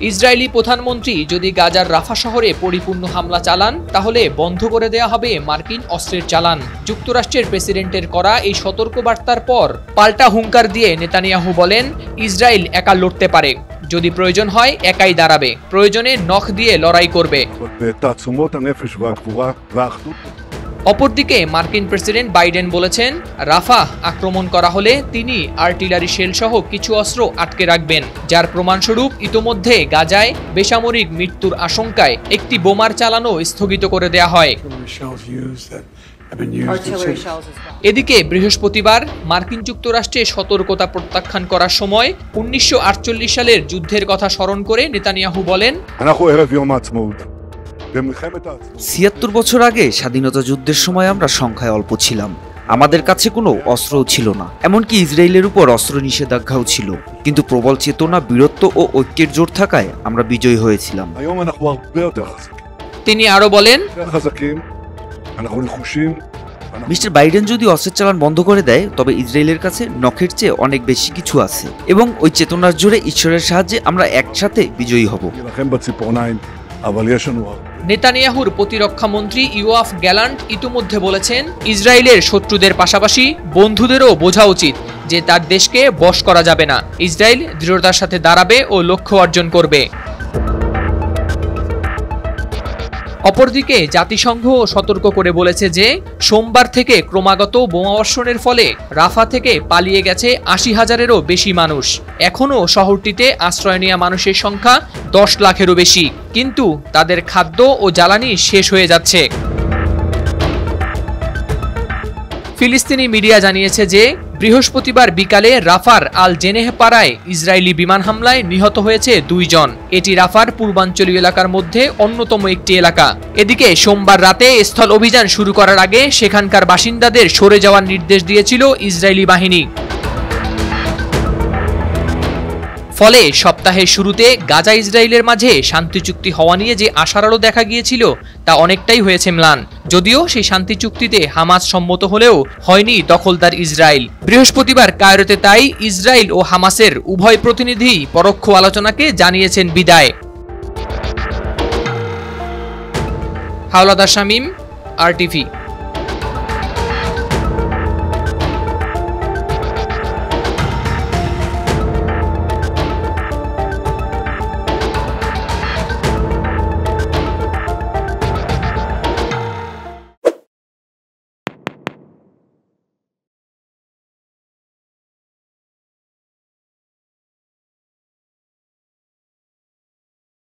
Israeli প্রধানমন্ত্রী যদি গাজার রাফা শহরে পরিপূর্ণ হামলা চালান তাহলে বন্ধ করে দেয়া হবে মার্কিন অস্ত্রের চালান। যুক্তরাষ্ট্রের প্রেসিডেন্টের করা এই সতর্কবার্তার পর পাল্টা হুঙ্কার দিয়ে নেতানিয়াহু বলেন, ইসরায়েল একা লড়তে পারে, যদি প্রয়োজন হয় একাই দাঁড়াবে, প্রয়োজনে নখ দিয়ে লড়াই করবে। অপরদিকে মার্কিন প্রেসিডেন্ট বাইডেন বলেছেন, রাফা আক্রমণ করা হলে তিনি আর্টিলারি শেল সহ কিছু অস্ত্র আটকে রাখবেন, যার প্রমাণস্বরূপ ইতোমধ্যে গাজায় বেসামরিক মৃত্যুর আশঙ্কায় একটি বোমার চালানো স্থগিত করে দেয়া হয়। এদিকে বৃহস্পতিবার মার্কিন যুক্তরাষ্ট্রে সতর্কতা প্রত্যাখ্যান করার সময় 1948 সালের যুদ্ধের কথা স্মরণ করে নেতানিয়াহু বলেন, ৭৬ বছর আগে স্বাধীনতা যুদ্ধের সময় আমরা সংখ্যায় অল্প ছিলাম, আমাদের কাছে কোনো অস্ত্রও ছিল না, এমনকি ইসরায়েলের উপর অস্ত্র নিষেধাজ্ঞাও ছিল, কিন্তু প্রবল চেতনা, বীরত্ব ও ঐক্যের জোর থাকায় আমরা বিজয়ী হয়েছিলাম। তিনি আরো বলেন, মিস্টার বাইডেন যদি অস্ত্রের চালান বন্ধ করে দেয় তবে ইসরায়েলের কাছে নখের চেয়ে অনেক বেশি কিছু আছে, এবং ওই চেতনার জোরে ঈশ্বরের সাহায্যে আমরা একসাথে বিজয়ী হব। নেতানিয়াহুর প্রতিরক্ষা মন্ত্রী ইয়োয়াফ গ্যালান্ট ইতিমধ্যে বলেছেন, ইসরায়েলের শত্রুদের পাশাপাশি বন্ধুদেরও বোঝা উচিত যে তার দেশকে বশ করা যাবে না। ইসরায়েল দৃঢ়তার সাথে দাঁড়াবে ও লক্ষ্য অর্জন করবে। অপরদিকে জাতিসংঘ সতর্ক করে বলেছে যে সোমবার থেকে ক্রমাগত বোমাবর্ষণের ফলে রাফা থেকে পালিয়ে গেছে ৮০,০০০-এরও বেশি মানুষ। এখনও শহরটিতে আশ্রয় নেওয়া মানুষের সংখ্যা ১০ লাখেরও বেশি, কিন্তু তাদের খাদ্য ও জ্বালানি শেষ হয়ে যাচ্ছে। ফিলিস্তিনি মিডিয়া জানিয়েছে যে বৃহস্পতিবার বিকালে রাফার আল জেনেহ পাড়ায় ইসরায়েলি বিমান হামলায় নিহত হয়েছে ২ জন। এটি রাফার পূর্বাঞ্চলীয় এলাকার মধ্যে অন্যতম একটি এলাকা। এদিকে সোমবার রাতে স্থল অভিযান শুরু করার আগে সেখানকার বাসিন্দাদের সরে যাওয়ার নির্দেশ দিয়েছিল ইসরায়েলি বাহিনী। ফলে সপ্তাহের শুরুতে গাজা ইসরায়েলের মাঝে শান্তি চুক্তি হওয়া নিয়ে যে আশার আলো দেখা গিয়েছিল তা অনেকটাই হয়েছে ম্লান। যদিও সেই শান্তি চুক্তিতে হামাস সম্মত হলেও হয়নি দখলদার ইসরায়েল। বৃহস্পতিবার কায়রোতে তাই ইসরায়েল ও হামাসের উভয় প্রতিনিধি পরোক্ষ আলোচনাকে জানিয়েছেন বিদায়। হাওলাদার শামীম, RTV।